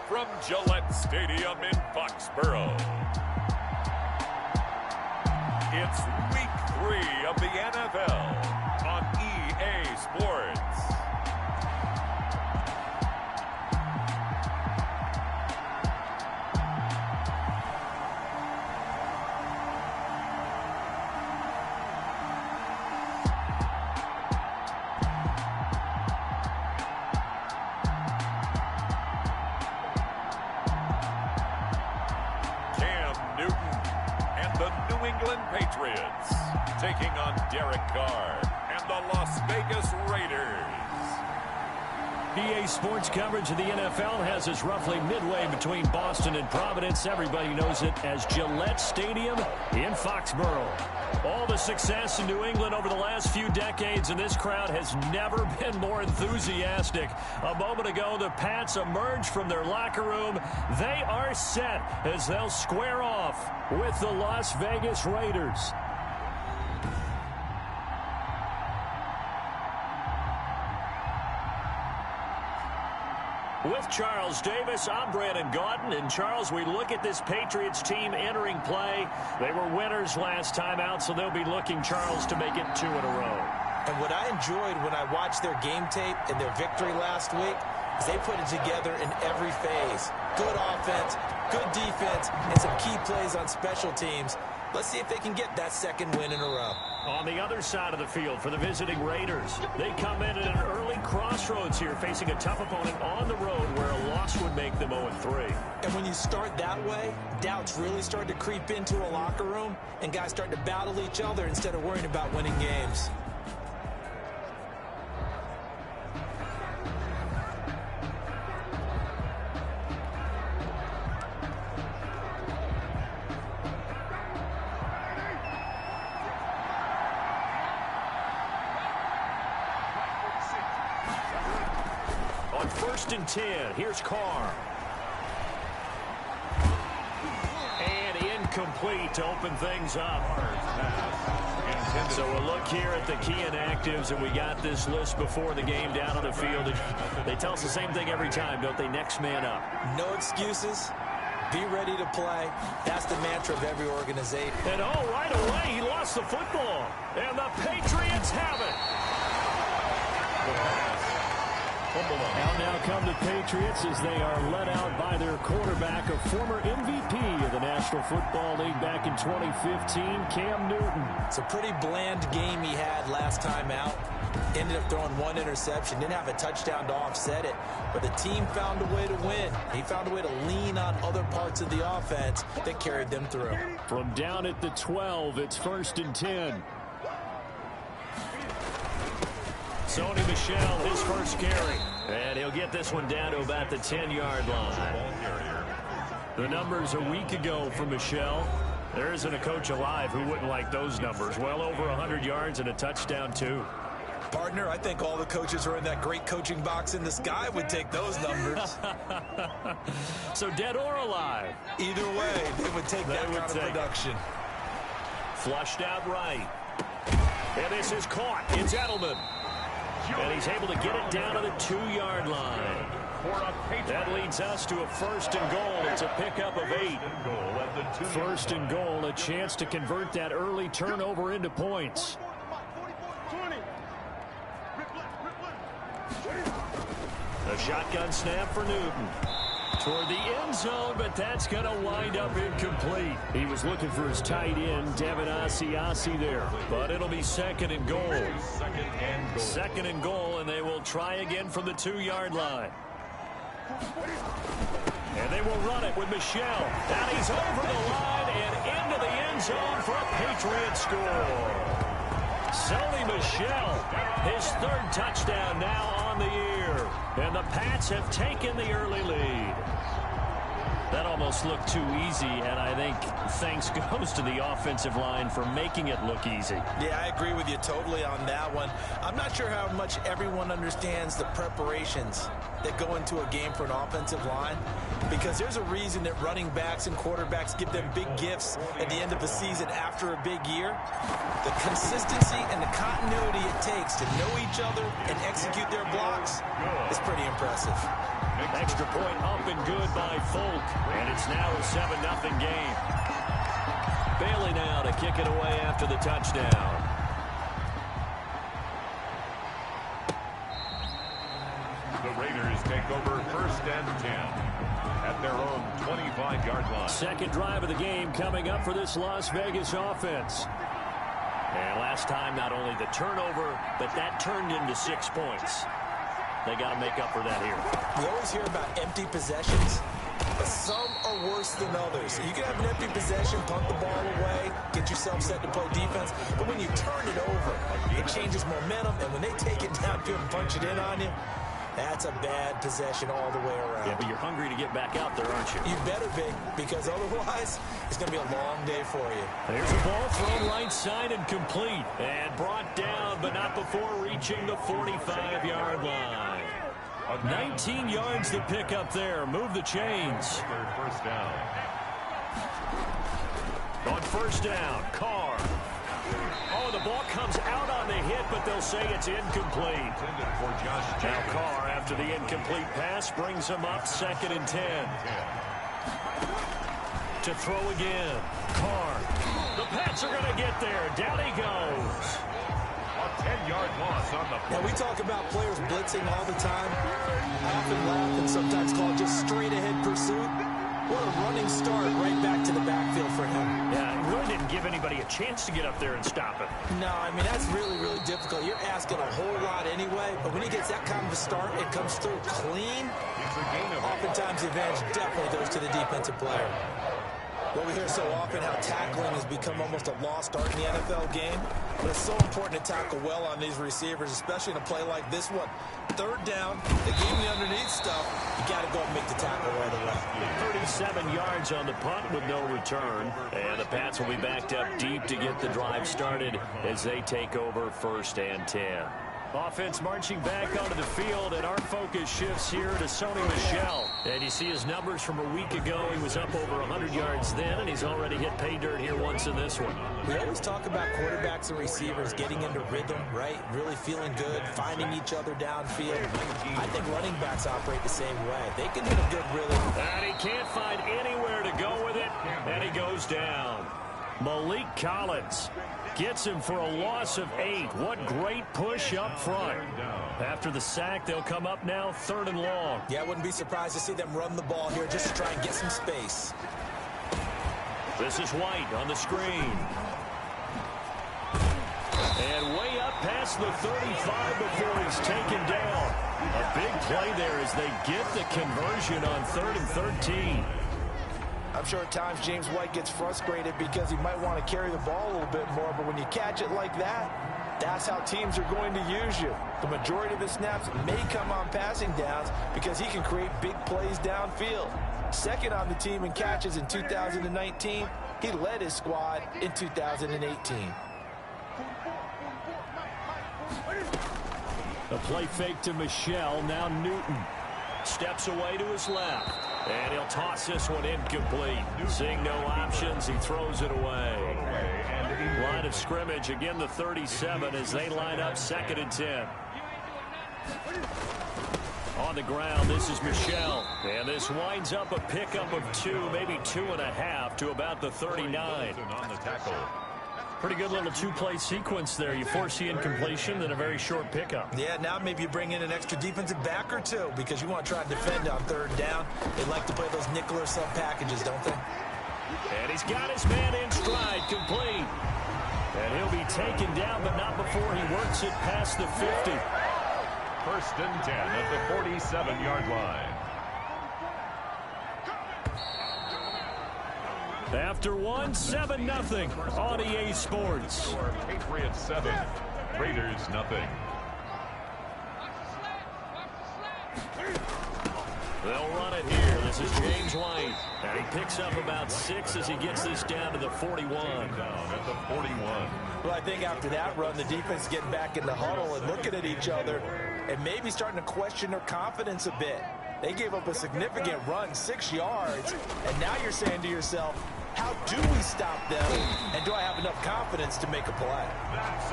from Gillette Stadium in Foxborough. It's Week 3 of the NFL on EA Sports. Patriots taking on Derek Carr and the Las Vegas Raiders. EA Sports coverage of the NFL has us roughly midway between Boston and Providence. Everybody knows it as Gillette Stadium in Foxborough. All the success in New England over the last few decades, and this crowd has never been more enthusiastic. A moment ago, the Pats emerged from their locker room. They are set as they'll square off with the Las Vegas Raiders. With Charles Davis, I'm Brandon Gaudin. And Charles, we look at this Patriots team entering play. They were winners last time out, so they'll be looking, Charles, to make it 2 in a row. And what I enjoyed when I watched their game tape and their victory last week is they put it together in every phase. Good offense, good defense, and some key plays on special teams. Let's see if they can get that second win in a row. On the other side of the field for the visiting Raiders, they come in at an early crossroads here, facing a tough opponent on the road where a loss would make them 0-3. And when you start that way, doubts really start to creep into a locker room, and guys start to battle each other instead of worrying about winning games. On 1st and 10, here's Carr. And incomplete to open things up. So we'll look here at the key inactives, and we got this list before the game down on the field. They tell us the same thing every time, don't they? Next man up. No excuses. Be ready to play. That's the mantra of every organization. And right away, he lost the football. And the Patriots have it. Out now come the Patriots as they are led out by their quarterback, a former MVP of the National Football League back in 2015, Cam Newton. It's a pretty bland game he had last time out. Ended up throwing 1 interception. Didn't have a touchdown to offset it. But the team found a way to win. He found a way to lean on other parts of the offense that carried them through. From down at the 12, it's 1st and 10. Sony Michel, his first carry. And he'll get this one down to about the 10-yard line. The numbers a week ago for Michel. There isn't a coach alive who wouldn't like those numbers. Well over 100 yards and a touchdown, too. Partner, I think all the coaches who are in that great coaching box in the sky would take those numbers. So dead or alive? Either way, they would take that kind of production. Flushed out right. And this is caught. It's Edelman. And he's able to get it down to the 2-yard line. That leads us to a 1st and goal. It's a pickup of 8. 1st and goal, a chance to convert that early turnover into points. A shotgun snap for Newton. Toward the end zone, but that's going to wind up incomplete. He was looking for his tight end, Devin Asiasi there. But it'll be 2nd and goal. 2nd and goal, and they will try again from the 2-yard line. And they will run it with Michel. And he's over the line and into the end zone for a Patriots score. Sony Michel, his 3rd touchdown now on the year. And the Pats have taken the early lead. That almost looked too easy, and I think thanks goes to the offensive line for making it look easy. Yeah, I agree with you totally on that one. I'm not sure how much everyone understands the preparations that go into a game for an offensive line, because there's a reason that running backs and quarterbacks give them big gifts at the end of the season after a big year. The consistency and the continuity it takes to know each other and execute their blocks is pretty impressive. Extra point up and good by Folk, and it's now a 7-0 game. Bailey now to kick it away after the touchdown. The Raiders take over 1st and 10 at their own 25-yard line. Second drive of the game coming up for this Las Vegas offense. And last time, not only the turnover, but that turned into 6 points. They got to make up for that here. We always hear about empty possessions, but some are worse than others. You can have an empty possession, punt the ball away, get yourself set to play defense, but when you turn it over, it changes momentum, and when they take it downfield and punch it in on you, that's a bad possession all the way around. Yeah, but you're hungry to get back out there, aren't you? You better be, because otherwise, it's going to be a long day for you. There's a ball thrown right side and complete. And brought down, but not before reaching the 45-yard line. 19 yards to pick up there. Move the chains. First down. On first down, Carr. Oh, the ball comes out on the hit, but they'll say it's incomplete. Now Carr, after the incomplete pass, brings him up 2nd and 10. To throw again. Carr. The Pats are going to get there. Down he goes. A 10-yard loss on the Now, we talk about players blitzing all the time. I often laugh and sometimes call it just straight-ahead pursuit. What a running start right back to the backfield for him. Yeah, it really didn't give anybody a chance to get up there and stop it. No, I mean, that's really, really difficult. You're asking a whole lot anyway, but when he gets that kind of a start, it comes through clean. Oftentimes, the advantage definitely goes to the defensive player. Well, we hear so often how tackling has become almost a lost art in the NFL game, but it's so important to tackle well on these receivers, especially in a play like this one. Third down, they gave me underneath stuff. You got to go and make the tackle right away. 37 yards on the punt with no return, and the Pats will be backed up deep to get the drive started as they take over 1st and 10. Offense marching back onto the field, and our focus shifts here to Sony Michel. And you see his numbers from a week ago. He was up over 100 yards then, and he's already hit pay dirt here once in this one. We always talk about quarterbacks and receivers getting into rhythm, right? Really feeling good, finding each other downfield. I think running backs operate the same way. They can hit a good rhythm. And he can't find anywhere to go with it, and he goes down. Malik Collins gets him for a loss of 8. What great push up front. After the sack, they'll come up now 3rd and long. Yeah, I wouldn't be surprised to see them run the ball here just to try and get some space. This is White on the screen. And way up past the 35 before he's taken down. A big play there as they get the conversion on 3rd and 13. I'm sure at times James White gets frustrated because he might want to carry the ball a little bit more, but when you catch it like that, that's how teams are going to use you. The majority of his snaps may come on passing downs because he can create big plays downfield. Second on the team in catches in 2019, he led his squad in 2018. A play fake to Michel, now Newton. Steps away to his left. And he'll toss this one incomplete. Seeing no options, he throws it away. Line of scrimmage, again the 37 as they line up 2nd and 10. On the ground, this is Michel. And this winds up a pickup of 2, maybe 2.5 to about the 39. on the tackle. Pretty good little 2-play sequence there. You force the incompletion, then a very short pickup. Yeah, now maybe you bring in an extra defensive back or two because you want to try to defend on 3rd down. They like to play those nickel or sub packages, don't they? And he's got his man in stride, complete. And he'll be taken down, but not before he works it past the 50. 1st and 10 at the 47-yard line. After one, 7-0 on EA Sports. Patriots 7, Raiders 0. They'll run it here. This is James White. And he picks up about 6 as he gets this down to the 41. Down at the 41. Well, I think after that run, the defense is getting back in the huddle and looking at each other and maybe starting to question their confidence a bit. They gave up a significant run, 6 yards, and now you're saying to yourself, how do we stop them, and do I have enough confidence to make a play?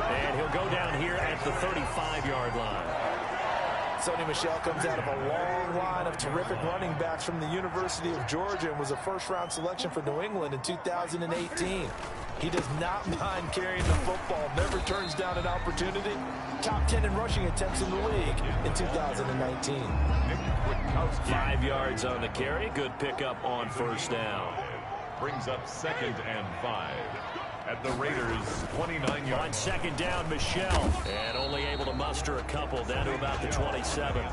And he'll go down here at the 35-yard line. Sonny Michel comes out of a long line of terrific running backs from the University of Georgia and was a first-round selection for New England in 2018. He does not mind carrying the football, never turns down an opportunity. Top 10 in rushing attempts in the league in 2019. 5 yards on the carry. Good pickup on first down. Brings up 2nd and 5 at the Raiders' 29 yard. On second down, Michel. And only able to muster a couple down to about the 27.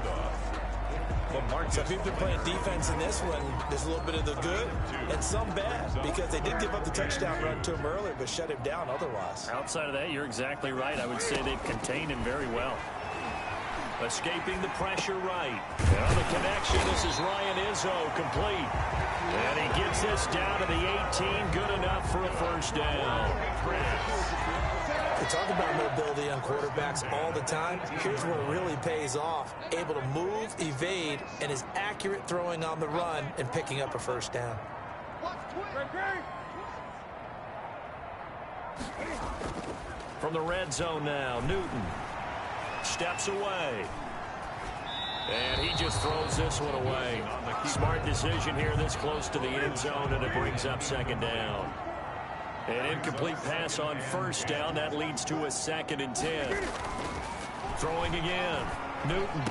Some people are playing defense in this one. There's a little bit of the good and some bad because they did give up the touchdown run to him earlier but shut him down otherwise. Outside of that, you're exactly right. I would say they've contained him very well. Escaping the pressure right. And on the connection, this is Ryan Izzo, complete. And he gets this down to the 18, good enough for a first down. We talk about mobility on quarterbacks all the time. Here's where it really pays off. Able to move, evade, and is accurate throwing on the run and picking up a first down. From the red zone now, Newton steps away. And he just throws this one away. Smart decision here this close to the end zone, and it brings up second down. An incomplete pass on first down. That leads to a 2nd and 10. Throwing again. Newton.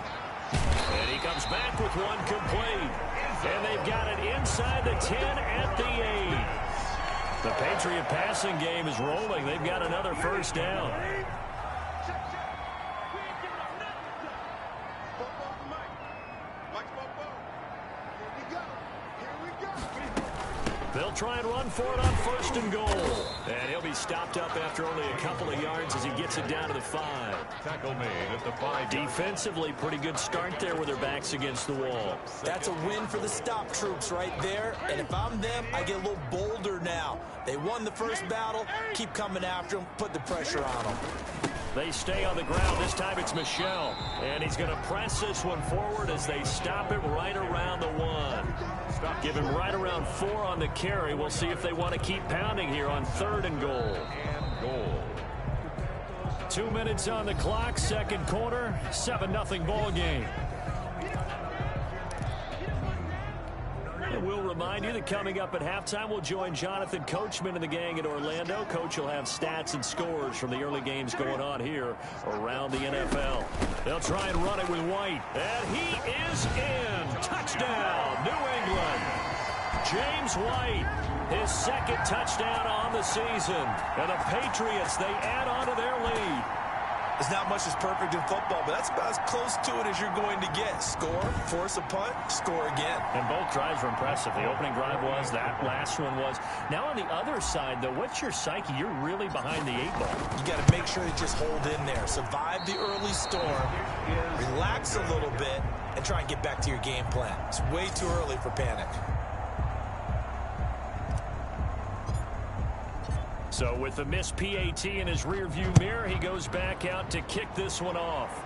And he comes back with one complete. And they've got it inside the 10 at the 8. The Patriot passing game is rolling. They've got another first down. They'll try and run for it on 1st and goal. And he'll be stopped up after only a couple of yards as he gets it down to the 5. Tackle made at the 5. Defensively, pretty good start there with their backs against the wall. That's a win for the stop troops right there. And if I'm them, I get a little bolder now. They won the first battle. Keep coming after them. Put the pressure on them. They stay on the ground. This time it's Michel. And he's going to press this one forward as they stop it right around the 1. Give him right around 4 on the carry. We'll see if they want to keep pounding here on 3rd and goal. 2 minutes on the clock, second quarter, 7-0 ball game. And we'll remind you that coming up at halftime, we'll join Jonathan Coachman and the gang in Orlando. Coach will have stats and scores from the early games going on here around the NFL. They'll try and run it with White. And he is in. Touchdown, New England. James White, his 2nd touchdown on the season. And the Patriots, they add on to their lead. There's not much that's perfect in football, but that's about as close to it as you're going to get. Score, force a punt, score again. And both drives were impressive. The opening drive was, that last one was. Now on the other side, though, what's your psyche? You're really behind the 8 ball. You got to make sure you just hold in there. Survive the early storm, relax a little bit, and try and get back to your game plan. It's way too early for panic. So with the missed PAT in his rearview mirror, he goes back out to kick this one off.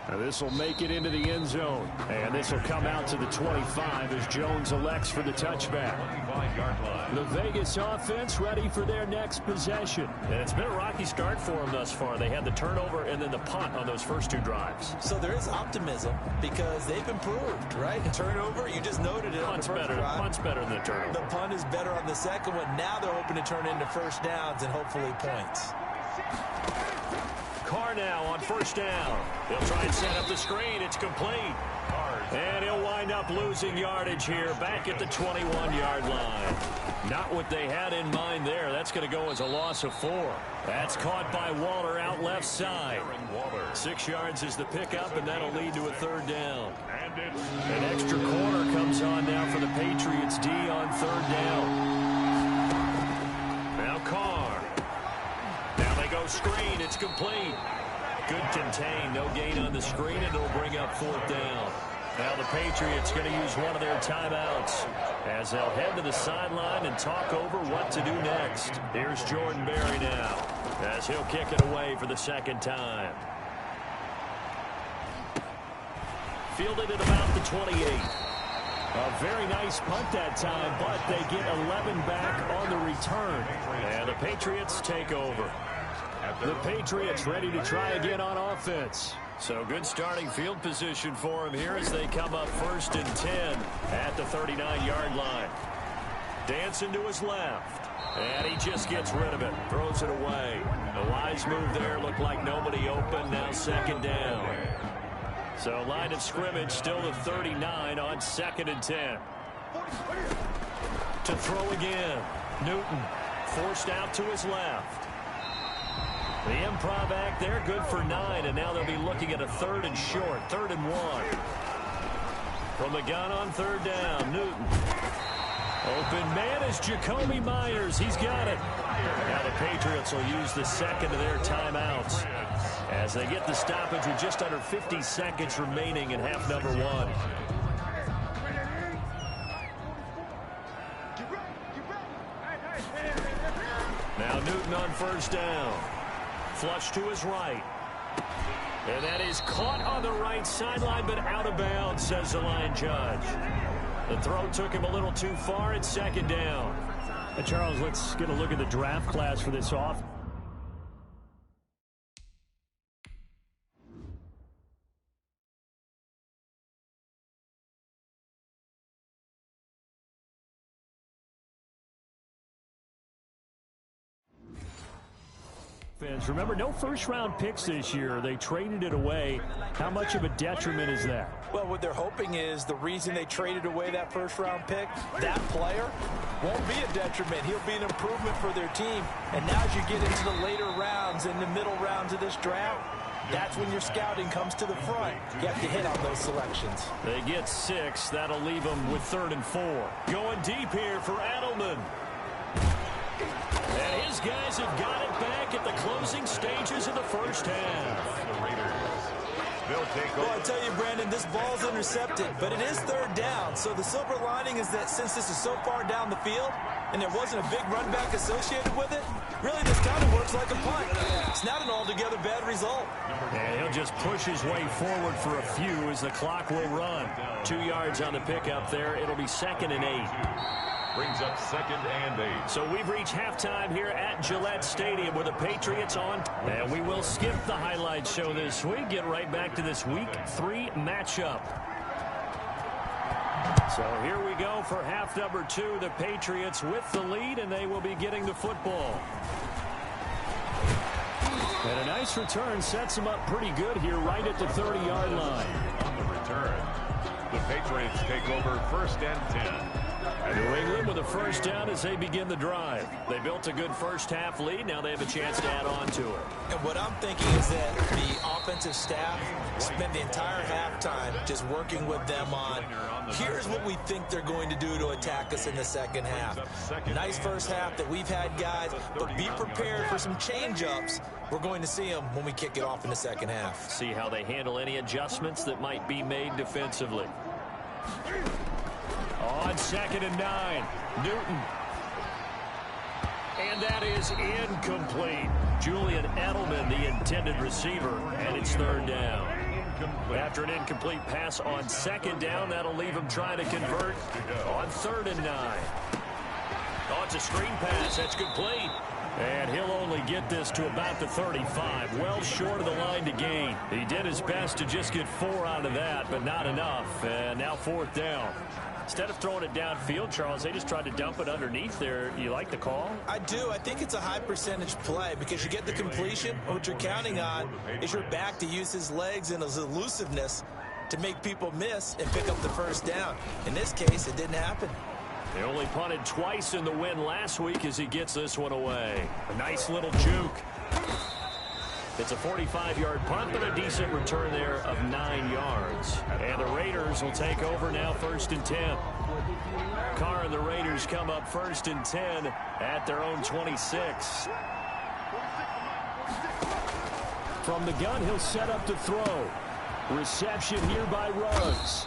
Now this will make it into the end zone. And this will come out to the 25 as Jones elects for the touchback. 25-yard line. The Vegas offense ready for their next possession. And it's been a rocky start for them thus far. They had the turnover and then the punt on those first 2 drives. So there is optimism because they've improved, right? Turnover, you just noted it on the first drive. Punt's better than the turnover. The punt is better on the second one. Now they're hoping to turn into first downs and hopefully points. Carr now on first down. He'll try and set up the screen. It's complete. And he'll wind up losing yardage here back at the 21-yard line. Not what they had in mind there. That's going to go as a loss of 4. That's caught by Waller out left side. 6 yards is the pickup, and that'll lead to a 3rd down. An extra corner comes on now for the Patriots D on 3rd down. Now Carr. Now they go screen. It's complete. Good contain. No gain on the screen, and it'll bring up 4th down. Now the Patriots going to use one of their timeouts as they'll head to the sideline and talk over what to do next. Here's Jordan Berry now as he'll kick it away for the second time. Fielded at about the 28. A very nice punt that time, but they get 11 back on the return. And the Patriots take over. The Patriots ready to try again on offense. So good starting field position for him here as they come up 1st and 10 at the 39-yard line. Dancing to his left. And he just gets rid of it. Throws it away. The wise move there. Looked like nobody open. Now 2nd down. So line of scrimmage still the 39 on 2nd and 10. To throw again. Newton forced out to his left. The improv act there, good for 9, and now they'll be looking at a 3rd and short, 3rd and 1. From the gun on 3rd down, Newton. Open man is Jacoby Myers. He's got it. Now the Patriots will use the second of their timeouts as they get the stoppage with just under 50 seconds remaining in half number 1. Now Newton on 1st down. Flush to his right. And that is caught on the right sideline, but out of bounds, says the line judge. The throw took him a little too far at 2nd down. Charles, let's get a look at the draft class for this offense. Remember, no first-round picks this year. They traded it away. How much of a detriment is that? Well, what they're hoping is the reason they traded away that first-round pick, that player won't be a detriment. He'll be an improvement for their team. And now as you get into the later rounds and the middle rounds of this draft, that's when your scouting comes to the front. You have to hit on those selections. They get 6. That'll leave them with 3rd and 4. Going deep here for Adelman. And his guys have got it back at the closing stages of the first half. Well, I tell you, Brandon, this ball's intercepted, but it is 3rd down. So the silver lining is that since this is so far down the field and there wasn't a big run back associated with it, really this kind of works like a punt. It's not an altogether bad result. And he'll just push his way forward for a few as the clock will run. 2 yards on the pickup there. It'll be 2nd and 8. Brings up 2nd and 8. So we've reached halftime here at Gillette Stadium with the Patriots on. And we will skip the highlight show this week. Get right back to this Week 3 matchup. So here we go for half number 2. The Patriots with the lead, and they will be getting the football. And a nice return sets them up pretty good here right at the 30-yard line. On the return, the Patriots take over 1st and 10. New England with a 1st down as they begin the drive. They built a good first half lead. Now they have a chance to add on to it. And what I'm thinking is that the offensive staff spent the entire halftime just working with them on, here's what we think they're going to do to attack us in the second half. Nice first half that we've had, guys, but be prepared for some change-ups. We're going to see them when we kick it off in the second half. See how they handle any adjustments that might be made defensively. On 2nd and 9, Newton. And that is incomplete. Julian Edelman, the intended receiver, and it's 3rd down. After an incomplete pass on 2nd down, that'll leave him trying to convert on 3rd and 9. Oh, it's a screen pass. That's complete. And he'll only get this to about the 35, well short of the line to gain. He did his best to just get 4 out of that, but not enough. And now 4th down. Instead of throwing it downfield, Charles, they just tried to dump it underneath there. You like the call? I do. I think it's a high percentage play because you get the completion. What you're counting on is your back to use his legs and his elusiveness to make people miss and pick up the 1st down. In this case, it didn't happen. They only punted twice in the win last week as he gets this one away. A nice little juke. It's a 45-yard punt, but a decent return there of 9 yards. And the Raiders will take over now 1st and 10. Carr and the Raiders come up 1st and 10 at their own 26. From the gun, he'll set up to throw. Reception here by Ruggs.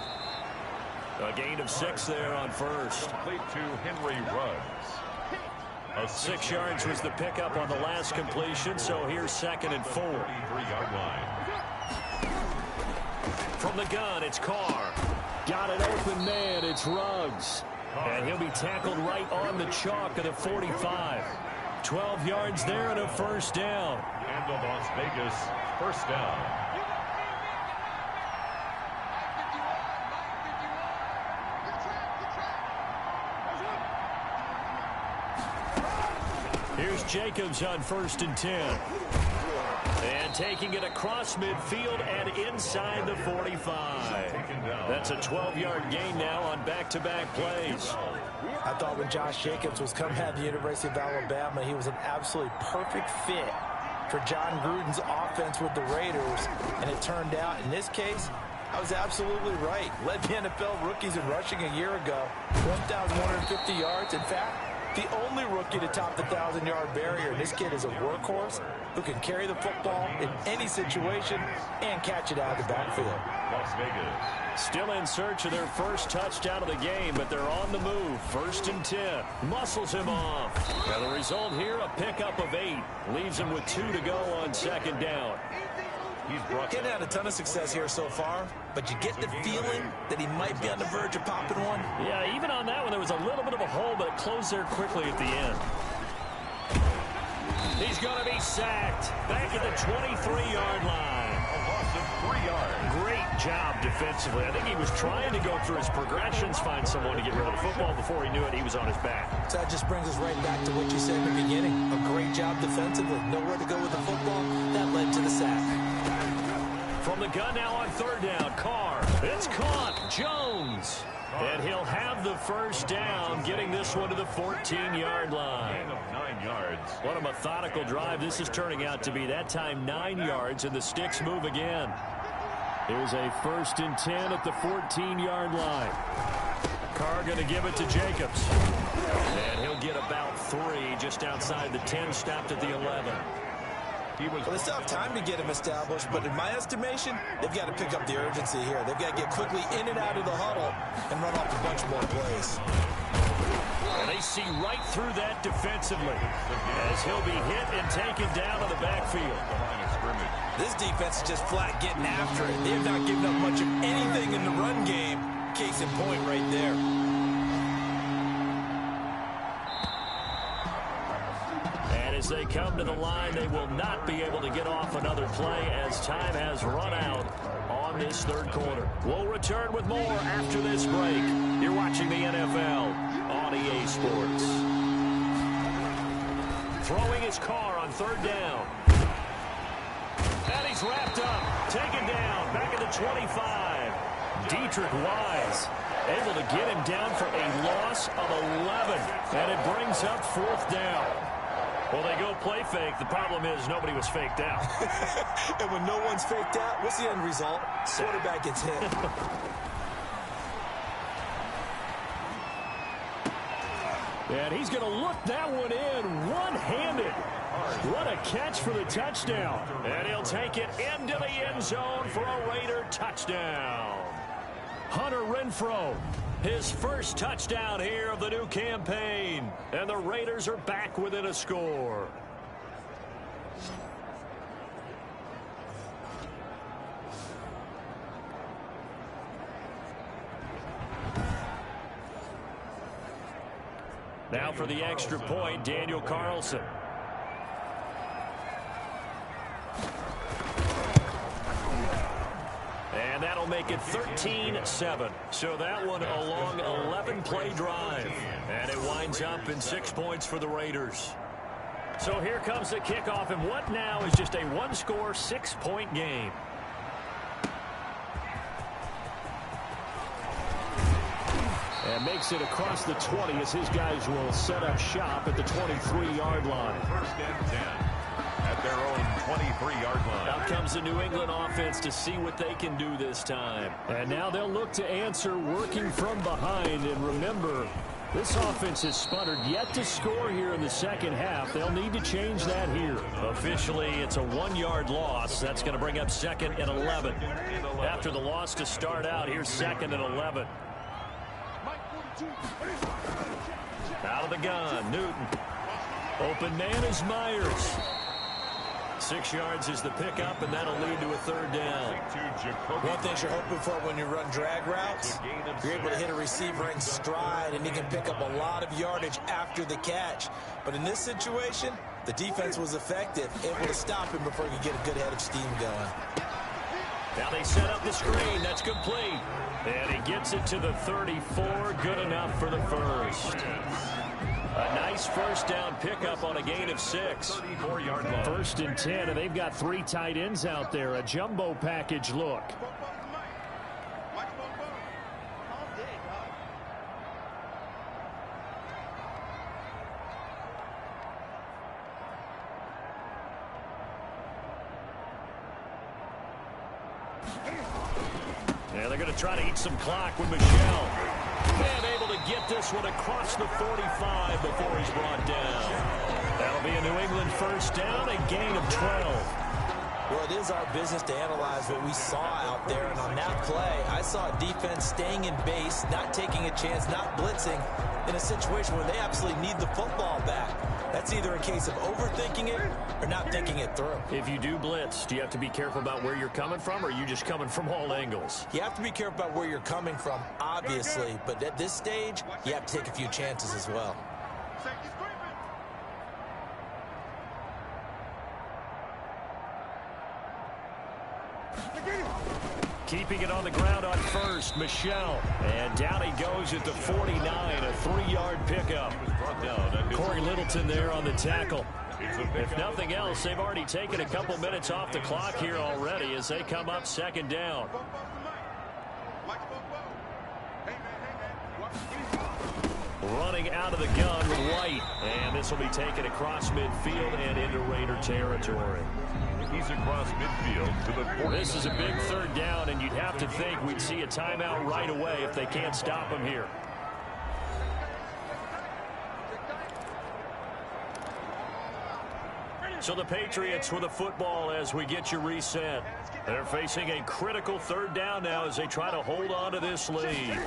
A gain of 6 there on first. Complete to Henry Ruggs. 6 yards was the pickup on the last completion, so here's 2nd and 4. 43-yard line. From the gun, it's Carr. Got an open man. It's Ruggs. And he'll be tackled right on the chalk of the 45. 12 yards there and a first down. And the Las Vegas first down. Here's Jacobs on 1st and 10. And taking it across midfield and inside the 45. That's a 12-yard gain now on back-to-back plays. I thought when Josh Jacobs was coming out of the University of Alabama, he was an absolutely perfect fit for John Gruden's offense with the Raiders. And it turned out, in this case, I was absolutely right. Led the NFL rookies in rushing a year ago. 1,150 yards. In fact, the only rookie to top the 1,000-yard barrier. This kid is a workhorse who can carry the football in any situation and catch it out of the backfield. Las Vegas. Still in search of their first touchdown of the game, but they're on the move. 1st and 10. Muscles him off. Now the result here, a pickup of 8. Leaves him with 2 to go on 2nd down. He's getting out a ton of success here so far, but you get the feeling that he might be on the verge of popping one. Yeah, even on that one, there was a little bit of a hole, but it closed there quickly at the end. He's going to be sacked. Back at the 23-yard line. A loss of 3 yards. Great job defensively. I think he was trying to go through his progressions, find someone to get rid of the football. Before he knew it, he was on his back. So that just brings us right back to what you said in the beginning. A great job defensively. Nowhere to go with the football. That led to the sack. From the gun now on 3rd down. Carr. It's caught. Jones. And he'll have the first down, getting this one to the 14-yard line. Gain of 9 yards. What a methodical drive this is turning out to be. That time 9 yards, and the sticks move again. Here's a 1st and 10 at the 14-yard line. Carr going to give it to Jacobs. And he'll get about 3 just outside the 10, stopped at the 11. Well, they still have time to get him established, but in my estimation, they've got to pick up the urgency here. They've got to get quickly in and out of the huddle and run off a bunch more plays. And they see right through that defensively as he'll be hit and taken down in the backfield. This defense is just flat getting after it. They have not given up much of anything in the run game. Case in point right there. As they come to the line, they will not be able to get off another play as time has run out on this 3rd quarter. We'll return with more after this break. You're watching the NFL on EA Sports. Throwing his Carr on 3rd down. And he's wrapped up, taken down, back at the 25. Dietrich Wise able to get him down for a loss of 11. And it brings up 4th down. Well, they go play fake. The problem is nobody was faked out. And when no one's faked out, what's the end result? Quarterback gets hit. And he's going to look that one in one-handed. What a catch for the touchdown. And he'll take it into the end zone for a Raider touchdown. Hunter Renfrow, his first touchdown here of the new campaign. And the Raiders are back within a score. Now for the extra point, Daniel Carlson. And that'll make it 13-7. So that one a long 11-play drive. And it winds up in 6 points for the Raiders. So here comes the kickoff, and what now is just a one-score, 6-point game. And makes it across the 20 as his guys will set up shop at the 23-yard line. 1st and 10 at their own 23-yard line. Out comes the New England offense to see what they can do this time. And now they'll look to answer working from behind. And remember, this offense has sputtered yet to score here in the second half. They'll need to change that here. Officially, it's a 1-yard loss. That's going to bring up 2nd and 11. After the loss to start out, here's 2nd and 11. Out of the gun, Newton. Open man is Myers. 6 yards is the pickup, and that'll lead to a third down. One thing you're hoping for when you run drag routes, you're able to hit a receiver in stride, and he can pick up a lot of yardage after the catch. But in this situation, the defense was effective, able to stop him before he could get a good head of steam going. Now they set up the screen. That's complete. And he gets it to the 34. Good enough for the first. A nice first down pickup on a gain of 6. 34-yard line. 1st and 10, and they've got 3 tight ends out there. A jumbo package look. Yeah, they're going to try to eat some clock with Michelle. And able to get this one across the 45 before he's brought down. That'll be a New England first down, a gain of 12. Well, it is our business to analyze what we saw out there, and on that play, I saw a defense staying in base, not taking a chance, not blitzing, in a situation where they absolutely need the football back. That's either a case of overthinking it or not thinking it through. If you do blitz, do you have to be careful about where you're coming from, or are you just coming from all angles? You have to be careful about where you're coming from, obviously, but at this stage, you have to take a few chances as well. Keeping it on the ground on first, Michelle. And down he goes at the 49, a 3-yard pickup. Corey Littleton there on the tackle. If nothing else, they've already taken a couple minutes off the clock here already as they come up 2nd down. Running out of the gun with White. And this will be taken across midfield and into Raider territory. He's across midfield to the 40. This is a big 3rd down, and you'd have to think we'd see a timeout right away if they can't stop him here. So the Patriots with the football as we get you reset. They're facing a critical 3rd down now as they try to hold on to this lead.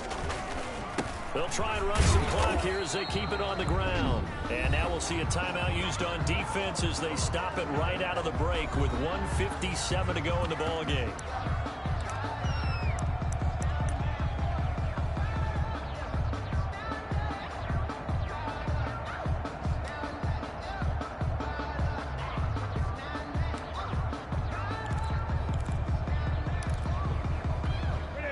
They'll try and run some clock here as they keep it on the ground. And now we'll see a timeout used on defense as they stop it right out of the break with 1:57 to go in the ballgame.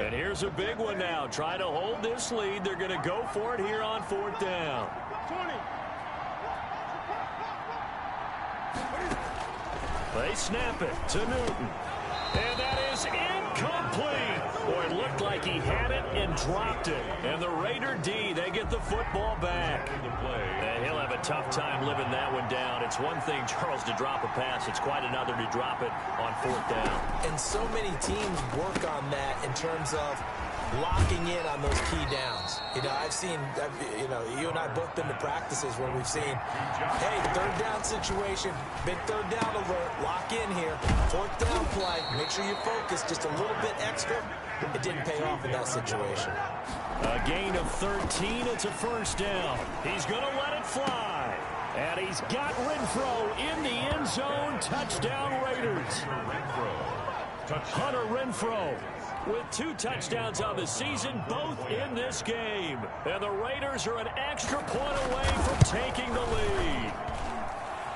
And here's a big one now. Trying to hold this lead. They're going to go for it here on 4th down. They snap it to Newton. And that is incomplete. Boy, it looked like he had it and dropped it. And the Raider D, they get the football back. And he'll have a tough time living that one down. It's one thing, Charles, to drop a pass. It's quite another to drop it on 4th down. And so many teams work on that in terms of locking in on those key downs. You know, you and I both been to practices where we've seen, hey, 3rd down situation, big 3rd down alert, lock in here, 4th down play, make sure you focus just a little bit extra. It didn't pay off in that situation. A gain of 13, it's a 1st down. He's going to let it fly. And he's got Renfro in the end zone. Touchdown Raiders. Hunter Renfro with 2 touchdowns on the season, both in this game. And the Raiders are an extra point away from taking the lead.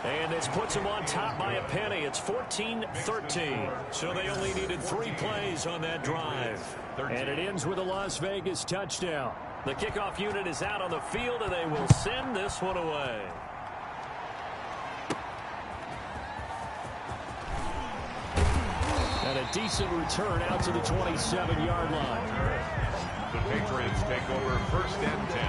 And this puts them on top by a penny. It's 14-13. So they only needed 3 plays on that drive. And it ends with a Las Vegas touchdown. The kickoff unit is out on the field, and they will send this one away. And a decent return out to the 27-yard line. The Patriots take over 1st and 10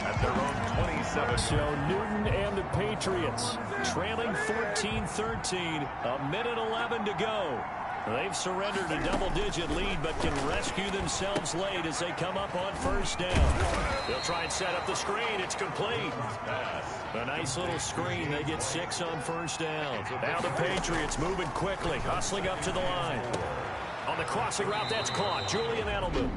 at their own 27. So Newton and the Patriots trailing 14-13, a minute 11 to go. They've surrendered a double-digit lead, but can rescue themselves late as they come up on 1st down. They'll try and set up the screen. It's complete. A nice little screen. They get 6 on 1st down. Now the Patriots moving quickly, hustling up to the line. On the crossing route, that's caught. Julian Edelman.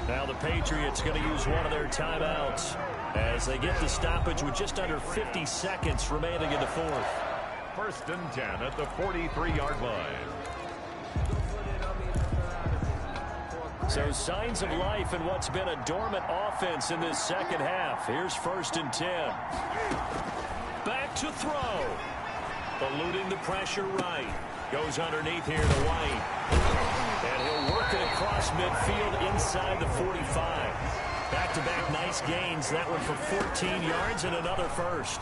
Now the Patriots going to use one of their timeouts as they get the stoppage with just under 50 seconds remaining in the fourth. 1st and 10 at the 43-yard line. So signs of life in what's been a dormant offense in this second half. Here's 1st and 10. Back to throw. Eluding the pressure right. Goes underneath here to White. And he'll work it across midfield inside the 45. Back-to-back nice gains. That one for 14 yards and another first.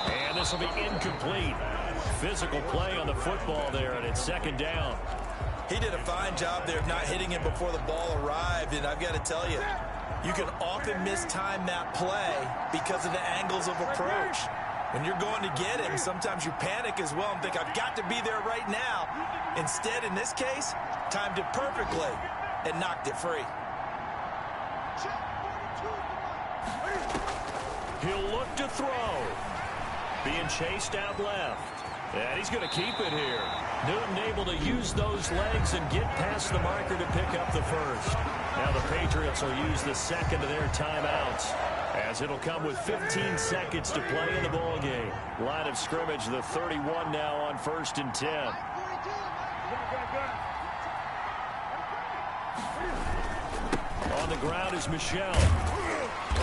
And this will be incomplete. Physical play on the football there, and it's 2nd down. He did a fine job there of not hitting him before the ball arrived, and I've got to tell you, you can often mistime that play because of the angles of approach. When you're going to get him, sometimes you panic as well and think, I've got to be there right now. Instead, in this case, timed it perfectly and knocked it free. He'll look to throw. Being chased out left. And he's going to keep it here. Newton able to use those legs and get past the marker to pick up the first. Now the Patriots will use the second of their timeouts, as it'll come with 15 seconds to play in the ball game. Line of scrimmage, the 31 now on 1st and 10. On the ground is Michel.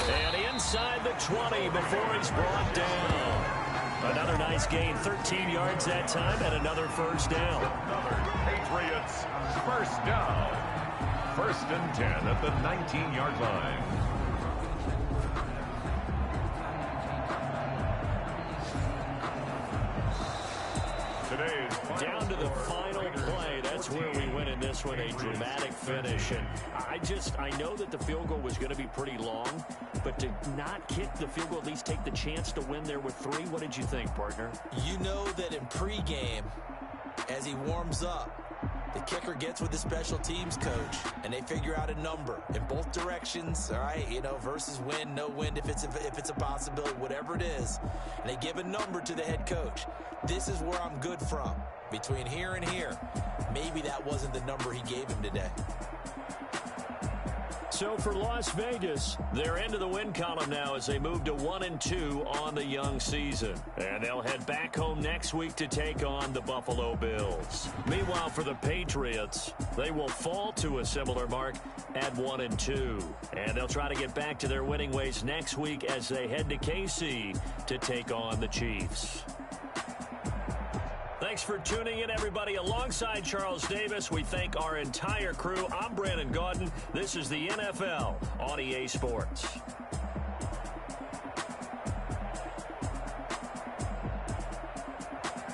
And inside the 20 before he's brought down. Another nice gain, 13 yards that time, and another first down. Another Patriots first down. 1st and 10 at the 19-yard line. Today's down to the final play. That's where we win in this one, a dramatic finish. And I know that the field goal was going to be pretty long, but to not kick the field goal, at least take the chance to win there with 3, what did you think, partner? You know that in pregame, as he warms up, the kicker gets with the special teams coach, and they figure out a number in both directions, all right, versus wind, no wind, if it's a possibility, whatever it is, and they give a number to the head coach. This is where I'm good from. Between here and here, maybe that wasn't the number he gave him today. So for Las Vegas, they're into the win column now as they move to 1-2 on the young season. And they'll head back home next week to take on the Buffalo Bills. Meanwhile, for the Patriots, they will fall to a similar mark at 1-2. And they'll try to get back to their winning ways next week as they head to KC to take on the Chiefs. Thanks for tuning in, everybody. Alongside Charles Davis, we thank our entire crew. I'm Brandon Gaudin. This is the NFL on EA Sports.